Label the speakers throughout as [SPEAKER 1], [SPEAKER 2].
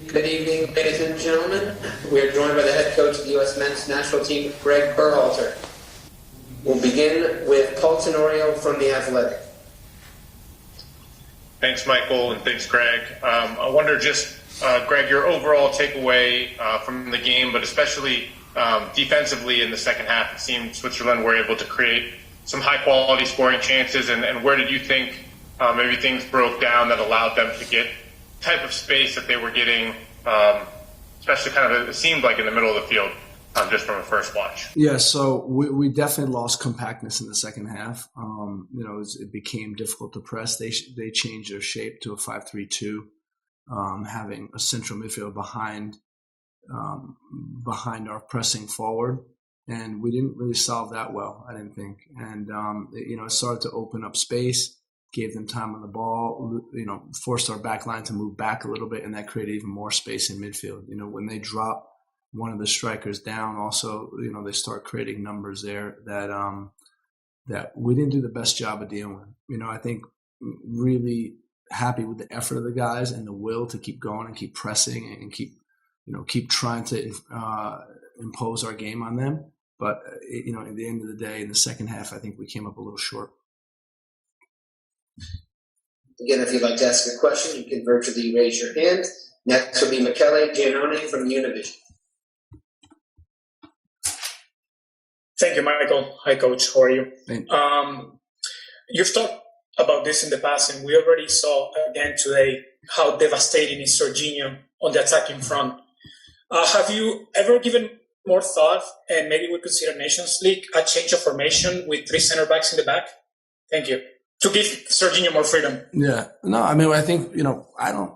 [SPEAKER 1] Good evening, ladies and gentlemen. We are joined by the head coach of the USMNT national team, Gregg Berhalter. We'll begin with Paul Tenorio from The Athletic.
[SPEAKER 2] Thanks, Michael, and thanks, Greg. I wonder just, Greg, your overall takeaway from the game, but especially defensively in the second half. It seemed Switzerland were able to create some high-quality scoring chances, and where did you think maybe things broke down that allowed them to get the type of space that they were getting, especially kind of, it seemed like in the middle of the field, just from a first watch?
[SPEAKER 3] Yeah, so we definitely lost compactness in the second half. It became difficult to press. They changed their shape to a 5-3-2, having a central midfield behind our pressing forward. And we didn't really solve that well, I didn't think. And, it started to open up space, gave them time on the ball, forced our back line to move back a little bit, and that created even more space in midfield. When they drop one of the strikers down, also, they start creating numbers there that we didn't do the best job of dealing with. I think really happy with the effort of the guys and the will to keep going and keep pressing and keep trying to impose our game on them. But, at the end of the day, in the second half, I think we came up a little short.
[SPEAKER 1] Again, if you'd like to ask a question, you can virtually raise your hand. Next will be Michele Giannone from Univision.
[SPEAKER 4] Thank you, Michael. Hi, Coach. How are you? You've talked about this in the past, and we already saw again today how devastating is Jorginho on the attacking front. Have you ever given more thought, and maybe we could see the Nations League, a change of formation with 3 center backs in the back? Thank you. To give Jorginho more freedom.
[SPEAKER 3] Yeah. No, I think, I don't,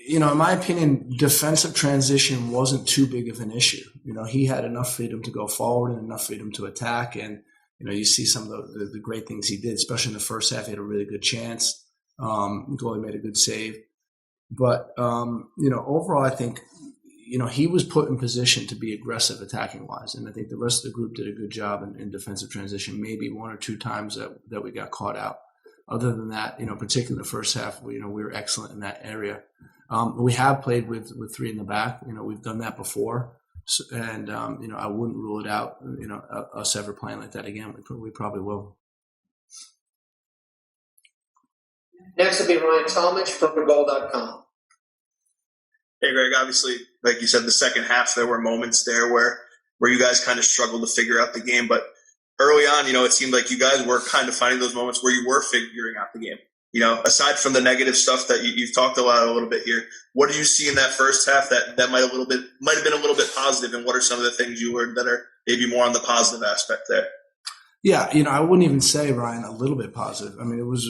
[SPEAKER 3] in my opinion, defensive transition wasn't too big of an issue. He had enough freedom to go forward and enough freedom to attack. And, you see some of the great things he did, especially in the first half. He had a really good chance. Goalie made a good save. But, overall, I think, he was put in position to be aggressive attacking wise. And I think the rest of the group did a good job in defensive transition, maybe 1 or 2 times that we got caught out. Other than that, particularly in the first half, we were excellent in that area. We have played with 3 in the back. We've done that before. So, and, I wouldn't rule it out, us ever playing like that again. We probably will.
[SPEAKER 1] Next will be Ryan Talmadge from Goal.com.
[SPEAKER 5] Hey, Greg, obviously, like you said, the second half, there were moments there where you guys kind of struggled to figure out the game. But early on, it seemed like you guys were kind of finding those moments where you were figuring out the game. Aside from the negative stuff that you've talked about a little bit here, what do you see in that first half that might have been a little bit positive, and what are some of the things you learned that are maybe more on the positive aspect there?
[SPEAKER 3] Yeah, I wouldn't even say, Ryan, a little bit positive. It was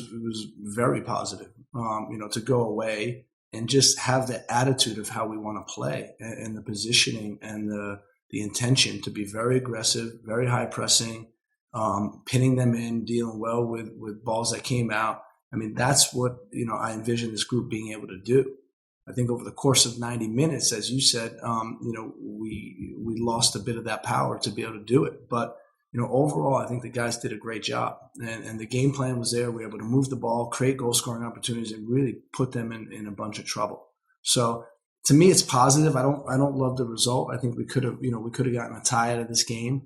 [SPEAKER 3] very positive. To go away and just have the attitude of how we want to play and the positioning and the intention to be very aggressive, very high pressing, pinning them in, dealing well with balls that came out. That's what, I envision this group being able to do. I think over the course of 90 minutes, as you said, we lost a bit of that power to be able to do it. But, overall, I think the guys did a great job. And the game plan was there. We were able to move the ball, create goal-scoring opportunities, and really put them in a bunch of trouble. So, to me, it's positive. I don't love the result. I think we could have gotten a tie out of this game.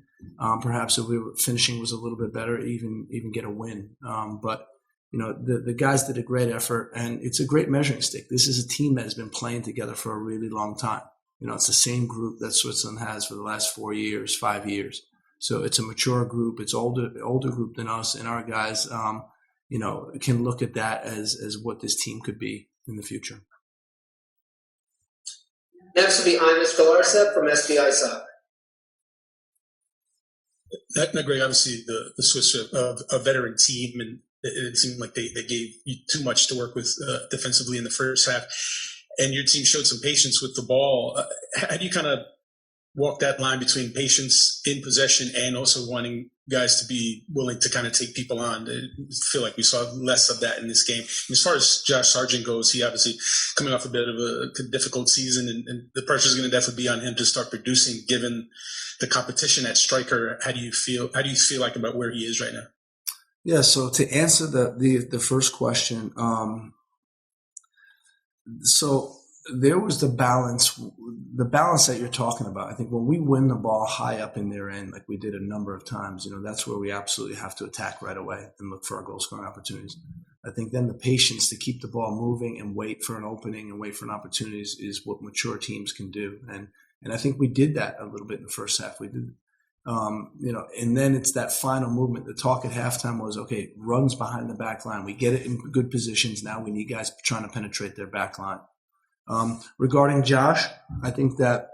[SPEAKER 3] Perhaps if finishing was a little bit better, even get a win. But the guys did a great effort, and it's a great measuring stick. This is a team that has been playing together for a really long time. It's the same group that Switzerland has for the last 4 years, 5 years. So it's a mature group. It's older group than us, and our guys, can look at that as what this team could be in the future.
[SPEAKER 1] Next will be Ines Galarcep from SBI Soccer.
[SPEAKER 6] Greg, obviously the Swiss are a veteran team, and it seemed like they gave you too much to work with defensively in the first half, and your team showed some patience with the ball. How do you kind of walk that line between patience in possession and also wanting guys to be willing to kind of take people on? I feel like we saw less of that in this game. And as far as Josh Sargent goes, he obviously coming off a bit of a difficult season, and the pressure is going to definitely be on him to start producing given the competition at striker. How do you feel like about where he is right now?
[SPEAKER 3] Yeah, so to answer the first question, so there was the balance that you're talking about. I think when we win the ball high up in their end, like we did a number of times, that's where we absolutely have to attack right away and look for our goal scoring opportunities. I think then the patience to keep the ball moving and wait for an opening and wait for an opportunity is what mature teams can do. And I think we did that a little bit in the first half. We did, and then it's that final movement. The talk at halftime was, okay, runs behind the back line. We get it in good positions. Now we need guys trying to penetrate their back line. Regarding Josh, I think that,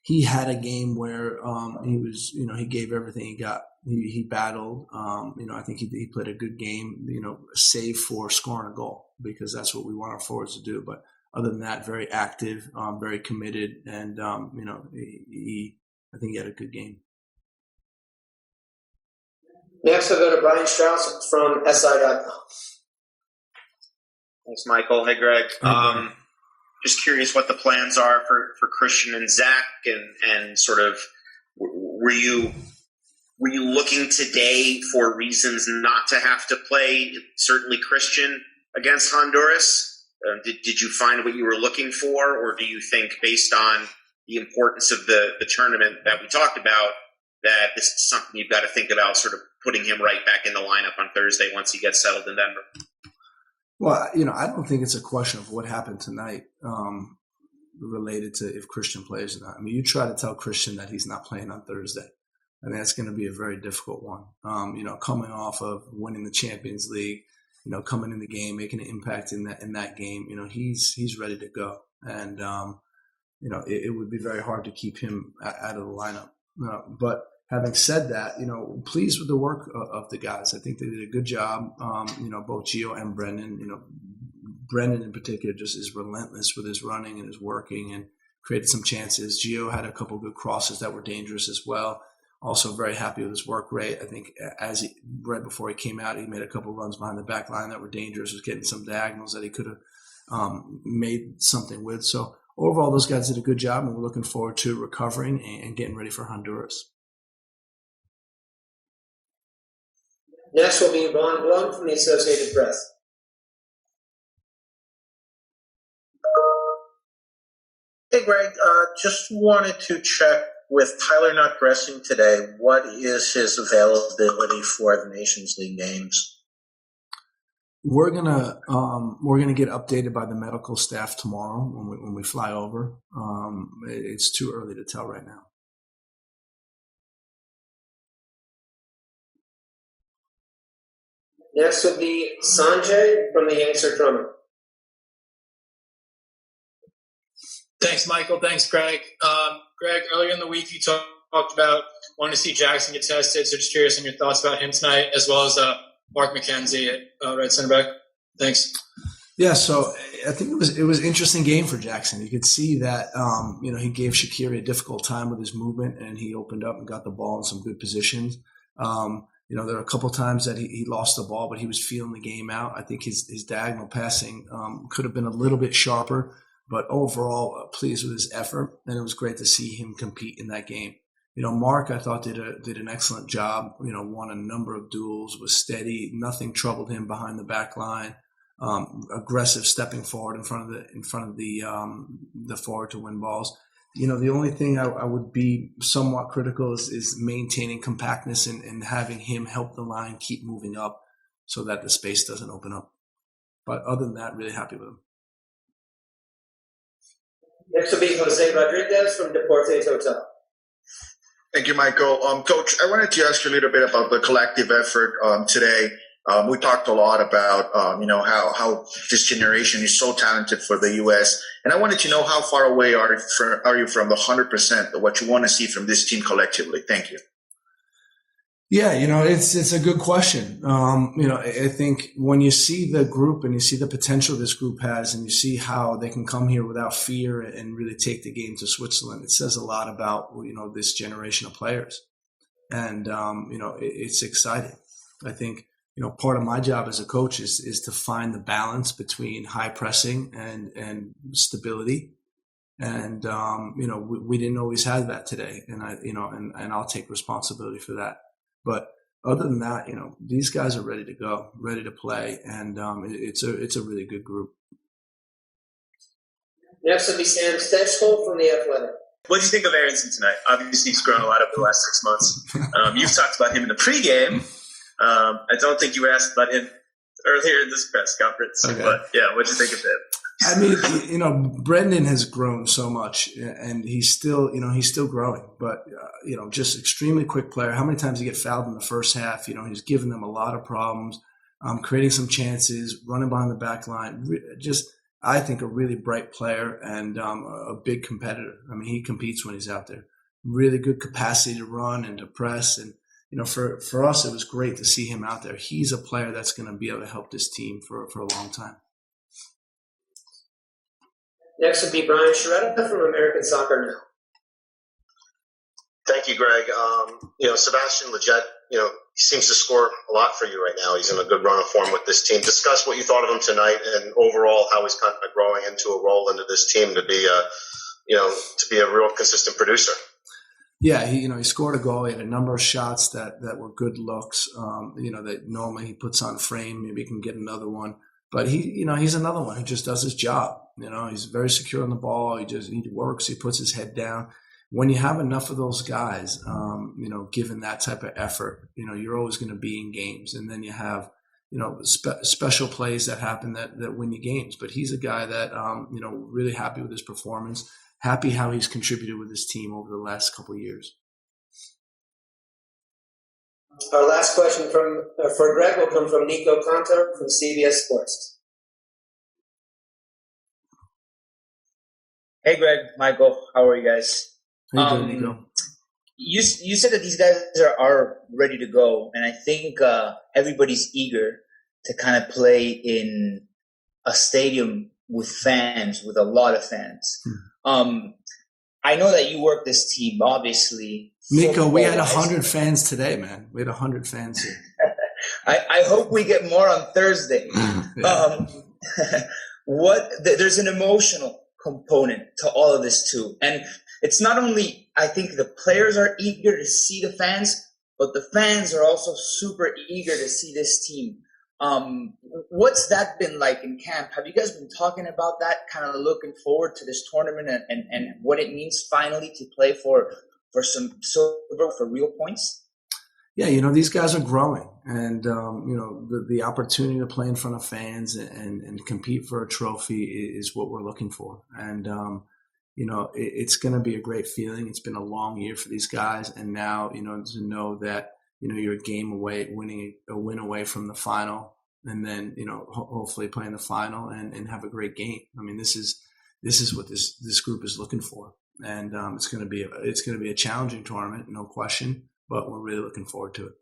[SPEAKER 3] he had a game where he was, he gave everything he got. He battled. I think he played a good game, save for scoring a goal, because that's what we want our forwards to do. But other than that, very active, very committed, and, I think he had a good game.
[SPEAKER 1] Next, I'll go to Brian Strauss from SI.com.
[SPEAKER 7] Thanks, Michael. Hey, Greg. Just curious what the plans are for Christian and Zach, and sort of were you looking today for reasons not to have to play, certainly Christian, against Honduras? Did you find what you were looking for, or do you think, based on the importance of the tournament that we talked about, that this is something you've got to think about, sort of putting him right back in the lineup on Thursday once he gets settled in Denver?
[SPEAKER 3] Well, I don't think it's a question of what happened tonight related to if Christian plays or not. I mean, you try to tell Christian that he's not playing on Thursday, and that's going to be a very difficult one. Coming off of winning the Champions League, coming in the game, making an impact in that game, he's ready to go, and it would be very hard to keep him out of the lineup. But having said that, pleased with the work of the guys. I think they did a good job. Both Gio and Brendan. Brendan in particular just is relentless with his running and his working, and created some chances. Gio had a couple of good crosses that were dangerous as well. Also very happy with his work rate. I think right before he came out, he made a couple of runs behind the back line that were dangerous. Was getting some diagonals that he could have made something with. So overall, those guys did a good job, and we're looking forward to recovering and getting ready for Honduras.
[SPEAKER 1] Next will be Ron Blum from the Associated Press.
[SPEAKER 8] Hey, Greg, just wanted to check with Tyler not dressing today, what is his availability for the Nations League games?
[SPEAKER 3] We're gonna get updated by the medical staff tomorrow when we fly over. It's too early to tell right now.
[SPEAKER 1] Next will be Sanjay from the Youngster Drummer.
[SPEAKER 4] Thanks, Michael. Thanks, Greg. Greg, earlier in the week you talked about wanting to see Jackson get tested, so just curious on your thoughts about him tonight, as well as Mark McKenzie at right center back. Thanks.
[SPEAKER 3] Yeah, so I think it was an interesting game for Jackson. You could see that he gave Shaqiri a difficult time with his movement, and he opened up and got the ball in some good positions. There were a couple times that he lost the ball, but he was feeling the game out. I think his diagonal passing could have been a little bit sharper, but overall pleased with his effort, and it was great to see him compete in that game. Mark, I thought did an excellent job. Won a number of duels, was steady, nothing troubled him behind the back line. Aggressive, stepping forward in front of the forward to win balls. The only thing I would be somewhat critical is maintaining compactness and having him help the line keep moving up so that the space doesn't open up. But other than that, really happy with him.
[SPEAKER 1] Next will be Jose Rodriguez from Deportes Total.
[SPEAKER 5] Thank you, Michael. Coach, I wanted to ask you a little bit about the collective effort today. We talked a lot about, how this generation is so talented for the U.S. And I wanted to know how far away are you from the 100% of what you want to see from this team collectively? Thank you.
[SPEAKER 3] Yeah, it's a good question. I think when you see the group and you see the potential this group has, and you see how they can come here without fear and really take the game to Switzerland, it says a lot about, this generation of players. And, it's exciting. I think, part of my job as a coach is to find the balance between high pressing and stability. And, we didn't always have that today. And and I'll take responsibility for that. But other than that, these guys are ready to go, ready to play. And, it's a really good group.
[SPEAKER 1] Next will be Sam Stechel from The Athletic.
[SPEAKER 9] What did you think of Aronson tonight? Obviously, he's grown a lot over the last 6 months. You've talked about him in the pregame. I don't think you were asked about him earlier in this press conference. Okay. But, yeah, what did you think of him?
[SPEAKER 3] I mean, Brendan has grown so much, and he's still growing. But, just extremely quick player. How many times he get fouled in the first half? He's given them a lot of problems, creating some chances, running behind the back line. I think a really bright player and a big competitor. I mean, he competes when he's out there. Really good capacity to run and to press. And, for us, it was great to see him out there. He's a player that's going to be able to help this team for a long time.
[SPEAKER 1] Next would be Brian Sciaretta from American Soccer Now.
[SPEAKER 10] Thank you, Greg. Sebastian Lletget, he seems to score a lot for you right now. He's in a good run of form with this team. Discuss what you thought of him tonight and overall how he's kind of growing into a role into this team to be a real consistent producer.
[SPEAKER 3] Yeah, he scored a goal. He had a number of shots that were good looks. That normally he puts on frame. Maybe he can get another one. But he's another one who just does his job. He's very secure on the ball. He works. He puts his head down. When you have enough of those guys, given that type of effort, you're always going to be in games. And then you have, special plays that happen that win you games. But he's a guy that, really happy with his performance, happy how he's contributed with his team over the last couple of years.
[SPEAKER 1] Our last question for Greg will come from Nico Conter from CBS Sports.
[SPEAKER 11] Hey, Greg, Michael, how are you guys?
[SPEAKER 3] How you doing, Nico?
[SPEAKER 11] You said that these guys are ready to go, and I think everybody's eager to kind of play in a stadium with fans, with a lot of fans. I know that you work this team, obviously.
[SPEAKER 3] Nico, we had 100 fans today, man. We had 100 fans here.
[SPEAKER 11] I hope we get more on Thursday. There's an emotional component to all of this too. And it's not only, I think the players are eager to see the fans, but the fans are also super eager to see this team. What's that been like in camp? Have you guys been talking about that, kind of looking forward to this tournament and what it means finally to play for some silver, for real points?
[SPEAKER 3] Yeah, these guys are growing, and the opportunity to play in front of fans and compete for a trophy is what we're looking for. And it's going to be a great feeling. It's been a long year for these guys, and now to know that you're a game away, a win away from the final, and then hopefully playing the final and have a great game. I mean, this is what this group is looking for, and it's going to be a challenging tournament, no question. But we're really looking forward to it.